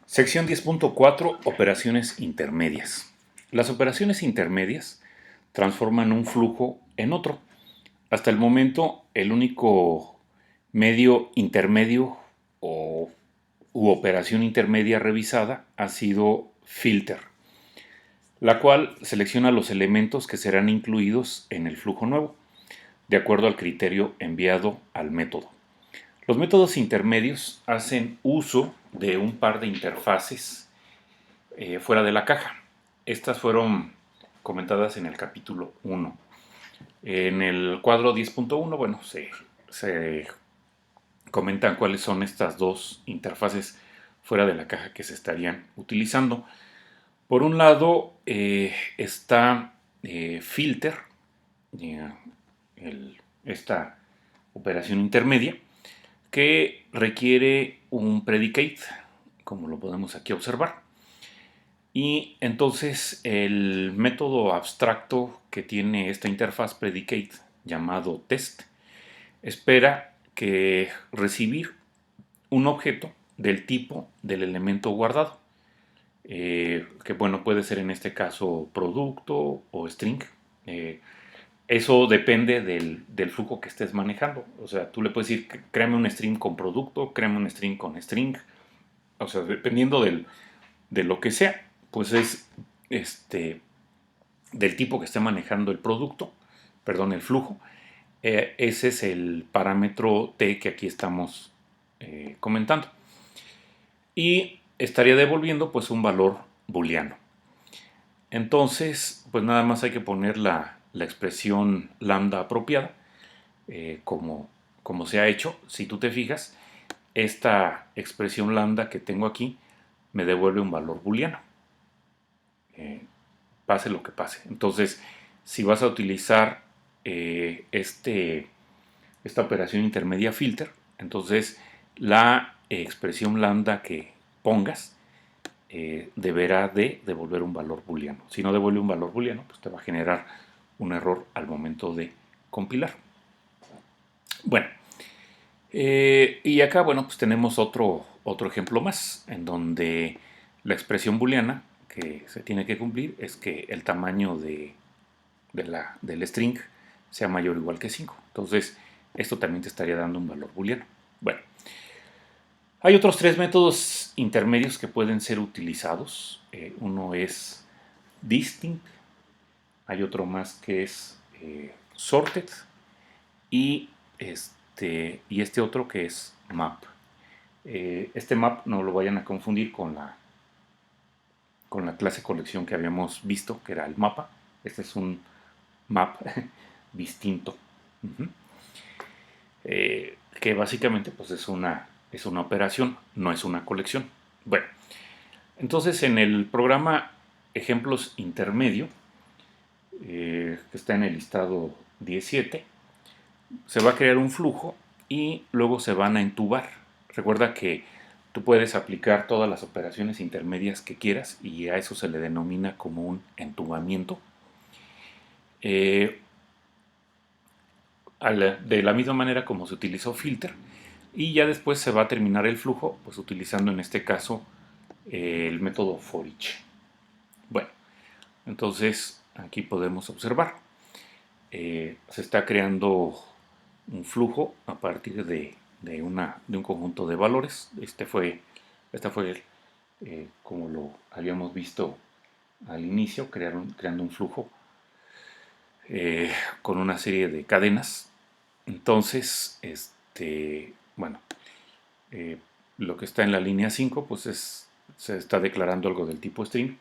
Sección 10.4. Operaciones intermedias. Las operaciones intermedias transforman un flujo en otro. Hasta el momento, el único medio intermedio o u operación intermedia revisada ha sido filter, la cual selecciona los elementos que serán incluidos en el flujo nuevo, de acuerdo al criterio enviado al método. Los métodos intermedios hacen uso de un par de interfaces fuera de la caja. Estas fueron comentadas en el capítulo 1. En el cuadro 10.1, bueno, se comentan cuáles son estas dos interfaces fuera de la caja que se estarían utilizando. Por un lado está filter, eh, esta operación intermedia, que requiere un predicate, como lo podemos aquí observar. Y entonces el método abstracto que tiene esta interfaz predicate llamado test espera que recibir un objeto del tipo del elemento guardado, que bueno, puede ser en este caso producto o string. Eso depende del flujo que estés manejando. O sea, tú le puedes decir, créame un string con producto, créame un string con string. O sea, dependiendo de lo que sea, pues es del tipo que esté manejando el producto, perdón, el flujo. Ese es el parámetro T que aquí estamos comentando. Y estaría devolviendo pues un valor booleano. Entonces, pues nada más hay que poner la expresión lambda apropiada, como se ha hecho. Si tú te fijas, esta expresión lambda que tengo aquí me devuelve un valor booleano, pase lo que pase. Entonces, si vas a utilizar esta operación intermedia filter, entonces la expresión lambda que pongas deberá de devolver un valor booleano. Si no devuelve un valor booleano, pues te va a generar un error al momento de compilar. Bueno, y acá, bueno, pues tenemos otro ejemplo más, en donde la expresión booleana que se tiene que cumplir es que el tamaño del string sea mayor o igual que 5. Entonces, esto también te estaría dando un valor booleano. Bueno, hay otros tres métodos intermedios que pueden ser utilizados. Uno es distinct, hay otro más que es sorted y este otro que es map. Este map no lo vayan a confundir con la clase colección que habíamos visto, que era el mapa. Este es un map distinto. Uh-huh. Que básicamente pues es una operación, no es una colección. Bueno, entonces en el programa ejemplos intermedio, que está en el listado 17, se va a crear un flujo y luego se van a entubar. Recuerda que tú puedes aplicar todas las operaciones intermedias que quieras y a eso se le denomina como un entubamiento. De la misma manera como se utilizó filter, y ya después se va a terminar el flujo pues utilizando en este caso el método for each. Bueno, entonces aquí podemos observar se está creando un flujo a partir de un conjunto de valores. Esta fue como lo habíamos visto al inicio, creando un flujo con una serie de cadenas. Entonces, bueno, eh, lo que está en la línea 5 pues se está declarando algo del tipo string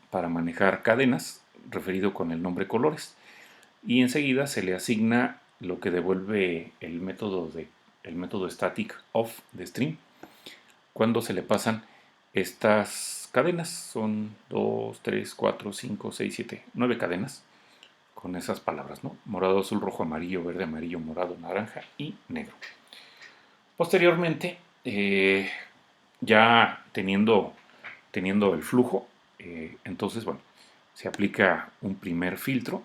para manejar cadenas, referido con el nombre colores, y enseguida se le asigna lo que devuelve el método static of de string cuando se le pasan estas cadenas. Son 2, 3, 4, 5, 6, 7, 9 cadenas con esas palabras, ¿no? Morado, azul, rojo, amarillo, verde, amarillo, morado, naranja y negro. Posteriormente, ya teniendo el flujo, entonces, bueno, se aplica un primer filtro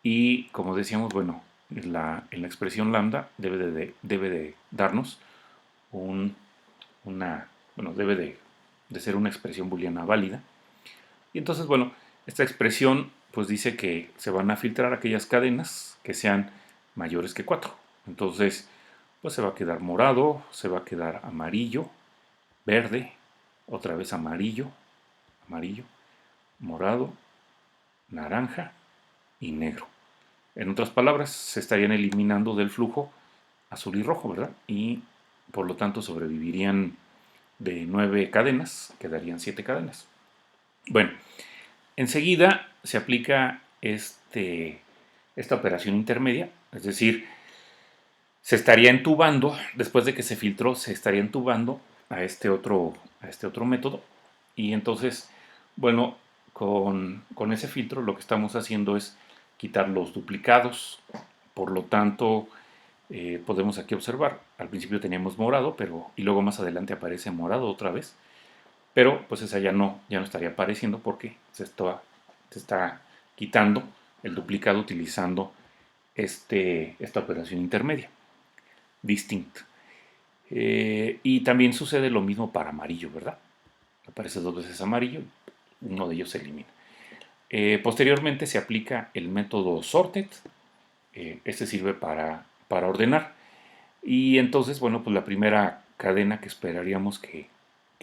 y, como decíamos, bueno, en la expresión lambda debe de darnos una bueno, debe de ser una expresión booleana válida. Y entonces, bueno, esta expresión pues dice que se van a filtrar aquellas cadenas que sean mayores que 4. Entonces, pues se va a quedar morado, se va a quedar amarillo, verde, otra vez amarillo, amarillo, morado, naranja y negro. En otras palabras, se estarían eliminando del flujo azul y rojo, ¿verdad? Y por lo tanto sobrevivirían de 9 cadenas, quedarían 7 cadenas. Bueno, enseguida se aplica esta operación intermedia, es decir, se estaría entubando, después de que se filtró, se estaría entubando a este otro método. Y entonces, bueno, con ese filtro lo que estamos haciendo es quitar los duplicados. Por lo tanto, podemos aquí observar, al principio teníamos morado, y luego más adelante aparece morado otra vez. Pero pues esa ya no estaría apareciendo porque se está quitando el duplicado utilizando esta operación intermedia, distinct. Y también sucede lo mismo para amarillo, ¿verdad? Aparece dos veces amarillo, uno de ellos se elimina. Posteriormente se aplica el método sorted. Este sirve para ordenar. Y entonces, bueno, pues la primera cadena que esperaríamos que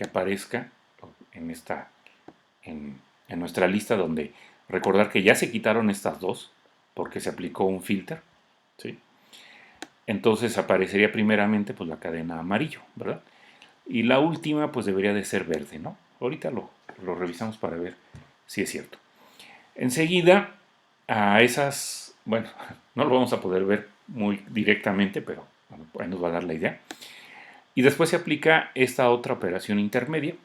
aparezca en esta en nuestra lista, donde recordar que ya se quitaron estas dos porque se aplicó un filter, ¿sí? Entonces aparecería primeramente pues la cadena amarillo, ¿verdad? Y la última pues debería de ser verde, ¿no? Ahorita lo revisamos para ver si es cierto. Enseguida a esas, bueno, no lo vamos a poder ver muy directamente, pero bueno, ahí nos va a dar la idea. Y después se aplica esta otra operación intermedia,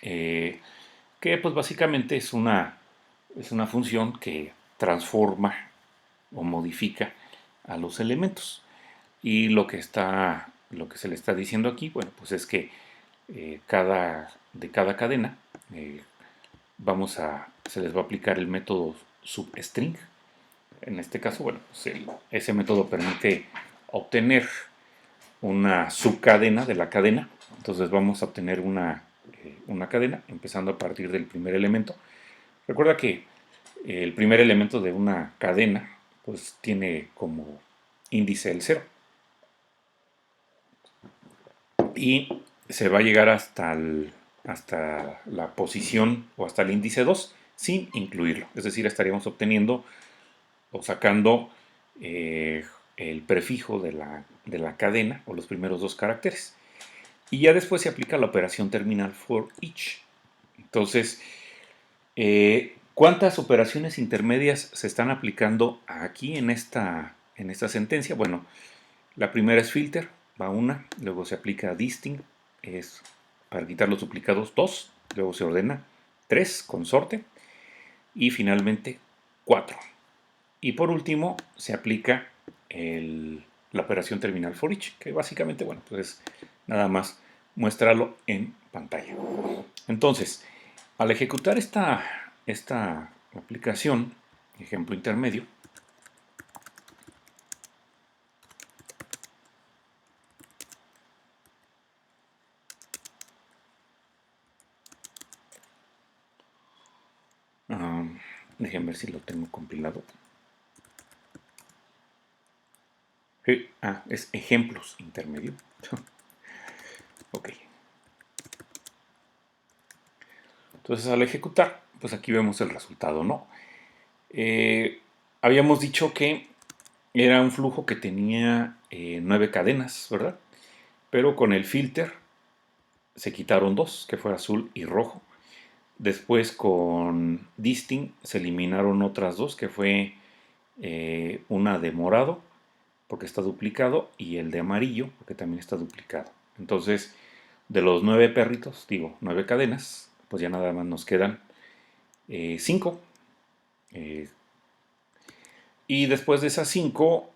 que pues básicamente es una función que transforma o modifica a los elementos. Y lo que se le está diciendo aquí, bueno, pues es que de cada cadena se les va a aplicar el método substring. En este caso, bueno, pues ese método permite obtener una subcadena de la cadena. Entonces vamos a obtener una cadena empezando a partir del primer elemento. Recuerda que el primer elemento de una cadena pues tiene como índice el 0 y se va a llegar hasta la posición o hasta el índice 2 sin incluirlo. Es decir, estaríamos obteniendo o sacando el prefijo de la cadena o los primeros dos caracteres. Y ya después se aplica la operación terminal for each. Entonces, ¿cuántas operaciones intermedias se están aplicando aquí en esta sentencia? Bueno, la primera es filter, va una, luego se aplica distinct, es para quitar los duplicados 2, luego se ordena 3 con sorte y finalmente 4. Y por último se aplica la operación terminal for each, que básicamente, bueno, pues es nada más muéstralo en pantalla. Entonces, al ejecutar esta aplicación, ejemplo intermedio, déjenme ver si lo tengo compilado. Es ejemplos intermedio. Ok. Entonces al ejecutar, pues aquí vemos el resultado, ¿no? Habíamos dicho que era un flujo que tenía 9 cadenas, ¿verdad? Pero con el filter se quitaron 2, que fue azul y rojo. Después con distinct se eliminaron otras 2, que fue una de morado, porque está duplicado, y el de amarillo, porque también está duplicado. Entonces, de los 9 perritos, 9 cadenas, pues ya nada más nos quedan 5. Y después de esas 5,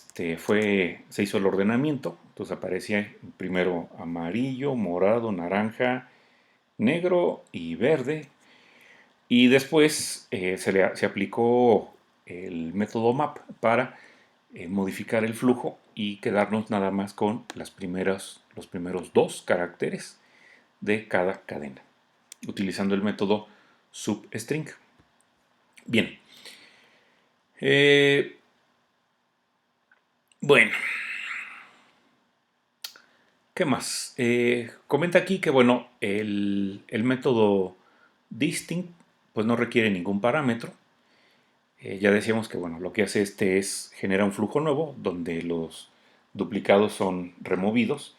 se hizo el ordenamiento. Entonces aparecía primero amarillo, morado, naranja, negro y verde. Y después se aplicó el método map para modificar el flujo y quedarnos nada más con los primeros 2 caracteres de cada cadena, utilizando el método substring. Bien. Bueno, ¿qué más? Comenta aquí que, bueno, el método distinct pues no requiere ningún parámetro. Ya decíamos que, bueno, lo que hace este es genera un flujo nuevo donde los duplicados son removidos.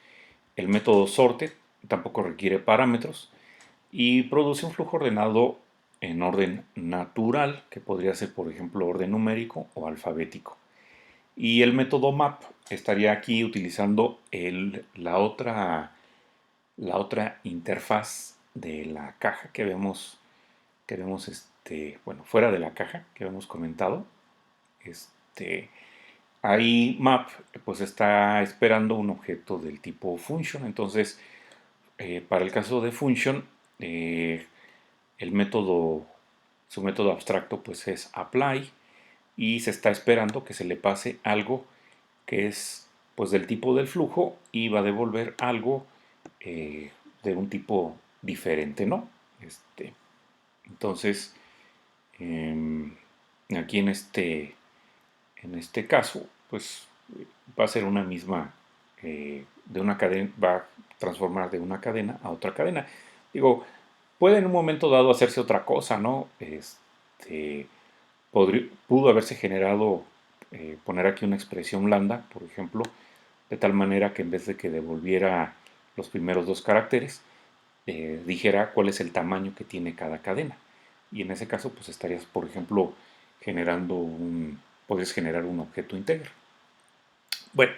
El método sorted tampoco requiere parámetros y produce un flujo ordenado en orden natural, que podría ser, por ejemplo, orden numérico o alfabético. Y el método map estaría aquí utilizando la otra interfaz de la caja que vemos bueno, fuera de la caja que hemos comentado. Este, ahí map pues está esperando un objeto del tipo function. Entonces, para el caso de function, el método, su método abstracto pues es apply y se está esperando que se le pase algo que es pues del tipo del flujo y va a devolver algo de un tipo diferente, ¿no? Entonces, em, aquí en este caso, pues va a ser una misma, de una cadena, va a transformar de una cadena a otra cadena. Digo, puede en un momento dado hacerse otra cosa, ¿no? Pudo haberse generado, poner aquí una expresión lambda, por ejemplo, de tal manera que en vez de que devolviera los primeros dos caracteres, dijera cuál es el tamaño que tiene cada cadena. Y en ese caso, pues estarías, por ejemplo, podrías generar un objeto íntegro. Bueno,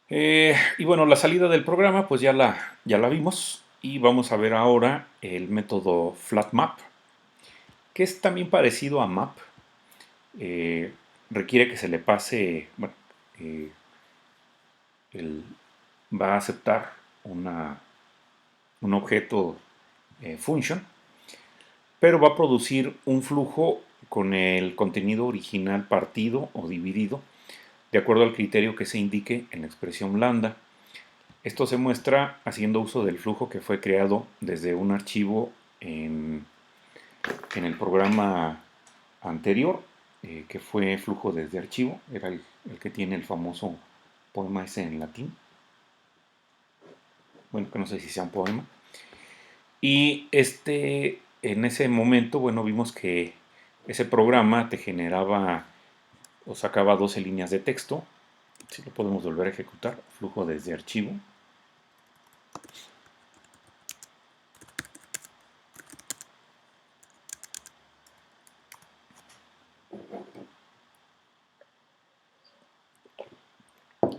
y bueno, la salida del programa, pues ya la vimos. Y vamos a ver ahora el método flatMap, que es también parecido a map. eh, Requiere que se le pase, bueno, eh, el- va a aceptar un objeto function, pero va a producir un flujo con el contenido original partido o dividido de acuerdo al criterio que se indique en la expresión lambda. Esto se muestra haciendo uso del flujo que fue creado desde un archivo en el programa anterior, que fue flujo desde archivo, era el que tiene el famoso poema ese en latín. Bueno, que no sé si sea un poema. Y en ese momento, bueno, vimos que ese programa te generaba o sacaba 12 líneas de texto. Si lo podemos volver a ejecutar, flujo desde archivo.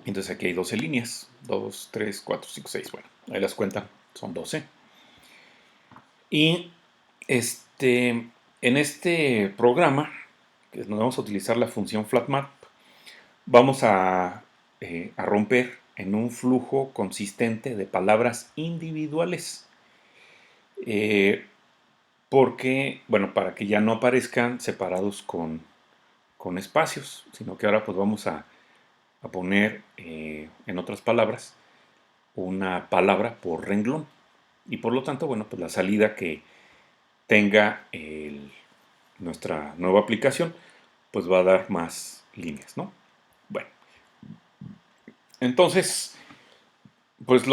Entonces aquí hay 12 líneas. 2, 3, 4, 5, 6. Bueno, ahí las cuentan. Son 12. Y en este programa, que nos vamos a utilizar la función flatMap, vamos a romper en un flujo consistente de palabras individuales. eh, Porque, bueno, para que ya no aparezcan separados con espacios, sino que ahora pues vamos a poner, en otras palabras, una palabra por renglón. Y por lo tanto, bueno, pues la salida que tenga nuestra nueva aplicación, pues va a dar más líneas, ¿no? Bueno, entonces, pues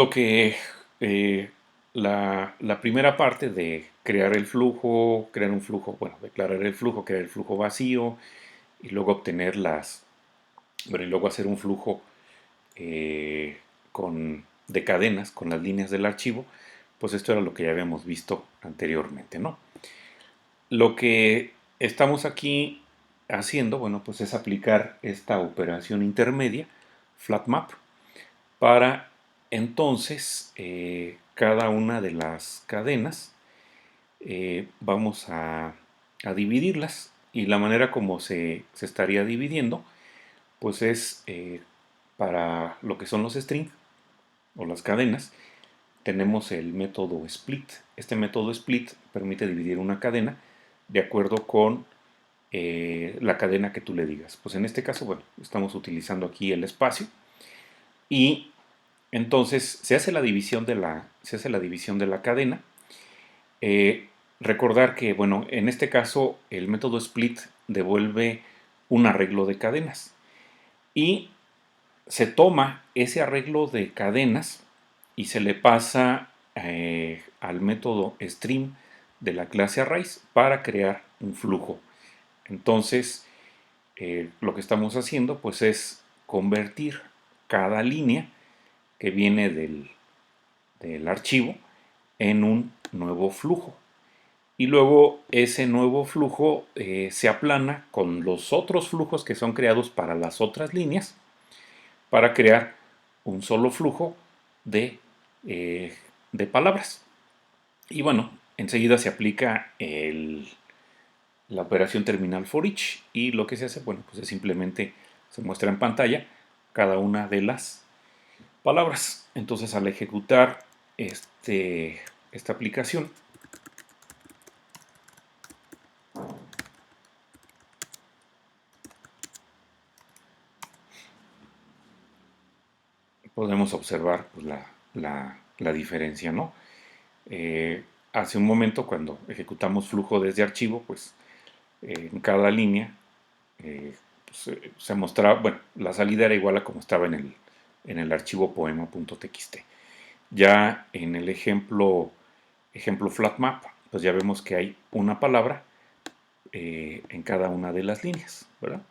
eh, la primera parte de crear el flujo, crear un flujo, bueno, declarar el flujo, crear el flujo vacío y luego obtener bueno, y luego hacer un flujo de cadenas con las líneas del archivo, pues esto era lo que ya habíamos visto anteriormente, ¿no? Lo que estamos aquí haciendo, bueno, pues es aplicar esta operación intermedia, flatMap, para entonces cada una de las cadenas vamos a dividirlas y la manera como se estaría dividiendo pues es para lo que son los strings o las cadenas tenemos el método split. Este método split permite dividir una cadena de acuerdo con la cadena que tú le digas. Pues en este caso, bueno, estamos utilizando aquí el espacio y Entonces se hace la división de la cadena. Eh, Recordar que, bueno, en este caso el método split devuelve un arreglo de cadenas y se toma ese arreglo de cadenas y se le pasa al método stream de la clase arrays para crear un flujo. Entonces, lo que estamos haciendo pues es convertir cada línea que viene del archivo en un nuevo flujo. Y luego ese nuevo flujo se aplana con los otros flujos que son creados para las otras líneas para crear un solo flujo de, eh, de palabras. Y bueno, enseguida se aplica la operación terminal for each y lo que se hace, bueno, pues es simplemente se muestra en pantalla cada una de las palabras. Entonces al ejecutar esta aplicación, podemos observar pues, la diferencia, ¿no? Hace un momento cuando ejecutamos flujo desde archivo, pues en cada línea se mostraba, bueno, la salida era igual a como estaba en el archivo poema.txt. Ya en el ejemplo flatmap, pues ya vemos que hay una palabra en cada una de las líneas, ¿verdad?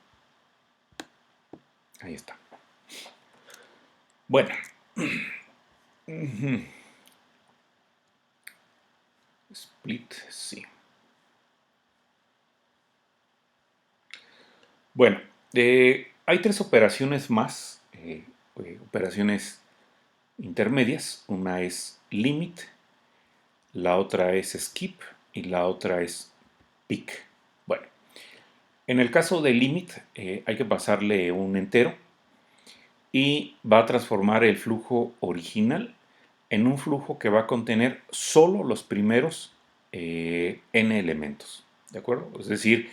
Ahí está. Bueno, split, sí. Bueno, hay tres operaciones más, operaciones intermedias. Una es limit, la otra es skip y la otra es pick. Bueno, en el caso de limit hay que pasarle un entero y va a transformar el flujo original en un flujo que va a contener solo los primeros n elementos. ¿De acuerdo? Es decir,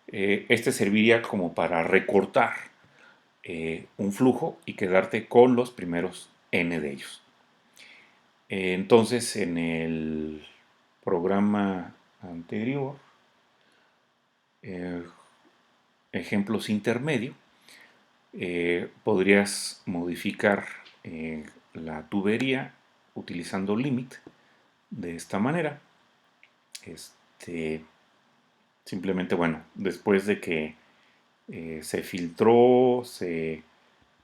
este serviría como para recortar un flujo y quedarte con los primeros n de ellos. Entonces, en el programa anterior, eh, ejemplos intermedio, podrías modificar la tubería utilizando limit de esta manera. Simplemente, bueno, después de que se filtró, se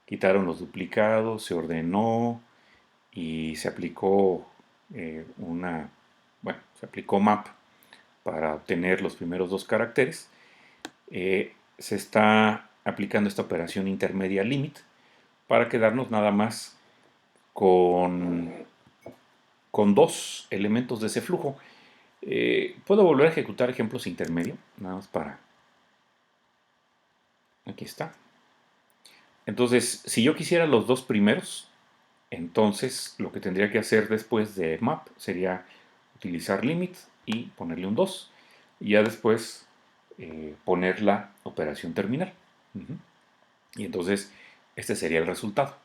quitaron los duplicados, se ordenó y se aplicó se aplicó map para obtener los primeros dos caracteres. Se está aplicando esta operación intermedia limit para quedarnos nada más con, con dos elementos de ese flujo. Puedo volver a ejecutar ejemplos intermedio, nada más para... Aquí está. Entonces, si yo quisiera los dos primeros, entonces lo que tendría que hacer después de map sería utilizar limit y ponerle un 2. Y ya después poner la operación terminal. Y entonces este sería el resultado.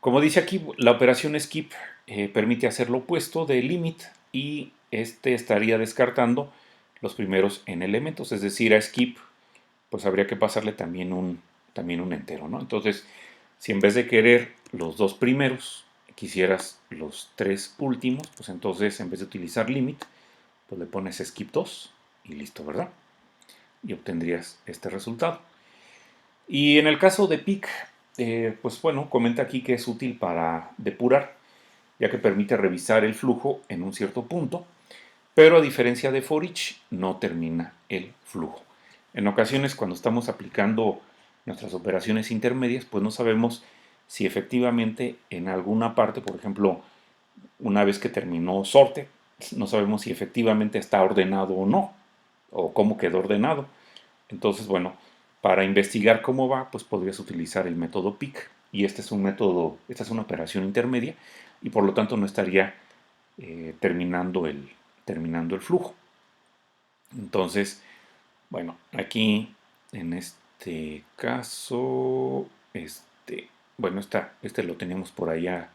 Como dice aquí, la operación skip permite hacer lo opuesto de limit y este estaría descartando los primeros n elementos. Es decir, a skip pues habría que pasarle también un entero, ¿no? Entonces, si en vez de querer los dos primeros, quisieras los tres últimos, pues entonces en vez de utilizar limit, pues le pones skip 2 y listo, ¿verdad? Y obtendrías este resultado. Y en el caso de pick, pues bueno, comenta aquí que es útil para depurar, ya que permite revisar el flujo en un cierto punto, pero a diferencia de for each, no termina el flujo. En ocasiones, cuando estamos aplicando nuestras operaciones intermedias, pues no sabemos si efectivamente en alguna parte, por ejemplo, una vez que terminó sorte, no sabemos si efectivamente está ordenado o no, o cómo quedó ordenado. Entonces, bueno, para investigar cómo va, pues podrías utilizar el método pick. Y este es un método, esta es una operación intermedia y por lo tanto no estaría terminando el flujo. Entonces, bueno, aquí en este caso, bueno, este lo tenemos por allá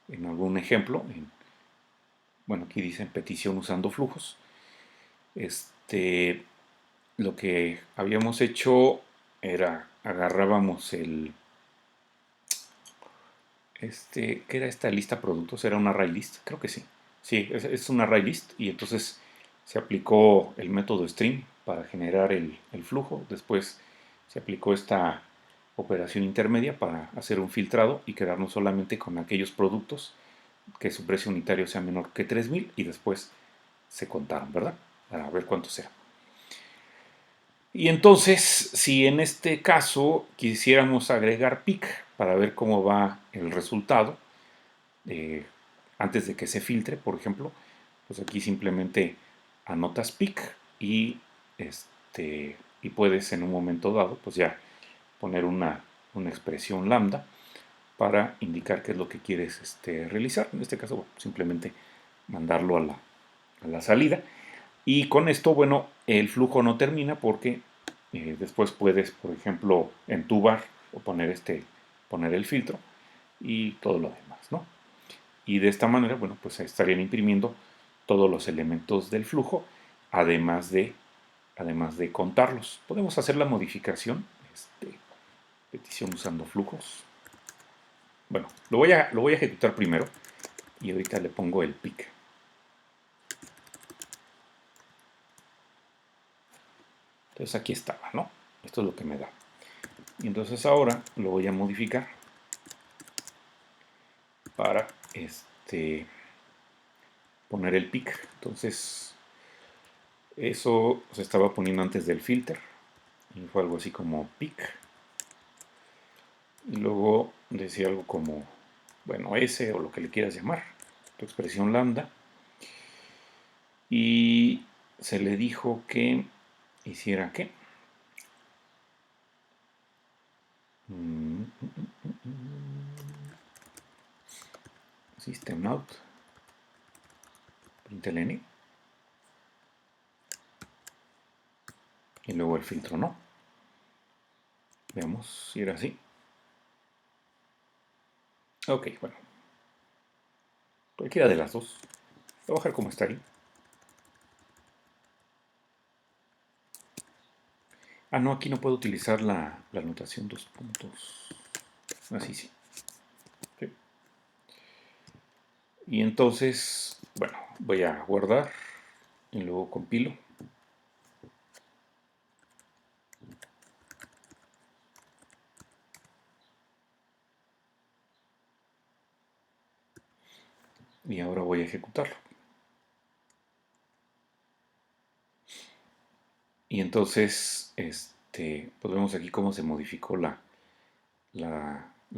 en algún ejemplo. Bueno, aquí dicen petición usando flujos. Este, lo que habíamos hecho era agarrábamos ¿qué era esta lista productos? ¿Era un array list? Creo que sí. Sí, es un array list y entonces se aplicó el método stream para generar el flujo. Después se aplicó esta operación intermedia para hacer un filtrado y quedarnos solamente con aquellos productos que su precio unitario sea menor que 3000 y después se contaron, ¿verdad? Para ver cuánto sea. Y entonces, si en este caso quisiéramos agregar pic para ver cómo va el resultado, eh, antes de que se filtre, por ejemplo, pues aquí simplemente anotas pic y, y puedes en un momento dado, pues ya poner una expresión lambda para indicar qué es lo que quieres realizar. En este caso, bueno, simplemente mandarlo a la salida. Y con esto, bueno, el flujo no termina porque después puedes, por ejemplo, entubar o poner el filtro y todo lo demás, ¿no? Y de esta manera, bueno, pues estarían imprimiendo todos los elementos del flujo, además de, además de contarlos. Podemos hacer la modificación, petición usando flujos. Bueno, lo voy a ejecutar primero y ahorita le pongo el pic. Entonces aquí estaba, ¿no? Esto es lo que me da. Y entonces ahora lo voy a modificar para poner el pic. Entonces eso se estaba poniendo antes del filter y fue algo así como pic. Y luego decía algo como, bueno, S o lo que le quieras llamar, tu expresión lambda. Y se le dijo que hiciera qué. System out. Println. Y luego el filtro no. Veamos si era así. Ok, bueno. Cualquiera de las dos. Voy a bajar como está ahí. Ah, no, aquí no puedo utilizar la notación dos puntos. Así sí. Okay. Y entonces, bueno, voy a guardar y luego compilo. Y ahora voy a ejecutarlo. Y entonces, pues vemos aquí cómo se modificó la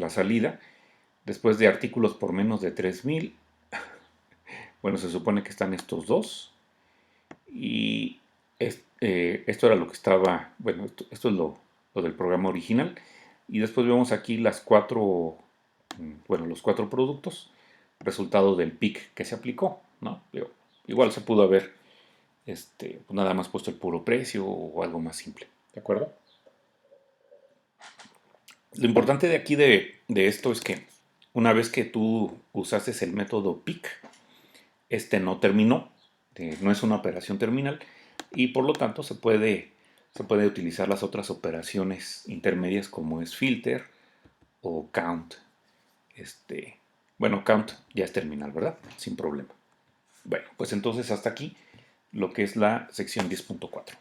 salida. Después de artículos por menos de 3000, bueno, se supone que están estos dos. Y esto era lo que estaba, bueno, esto es lo del programa original. Y después vemos aquí las cuatro, bueno, los cuatro productos, resultado del pic que se aplicó, ¿no? Igual se pudo haber pues nada más puesto el puro precio o algo más simple, ¿de acuerdo? Lo importante de aquí de esto es que una vez que tú usaste el método pic, este no terminó, no es una operación terminal y por lo tanto se puede utilizar las otras operaciones intermedias como es filter o count. Bueno, count ya es terminal, ¿verdad? Sin problema. Bueno, pues entonces hasta aquí lo que es la sección 10.4.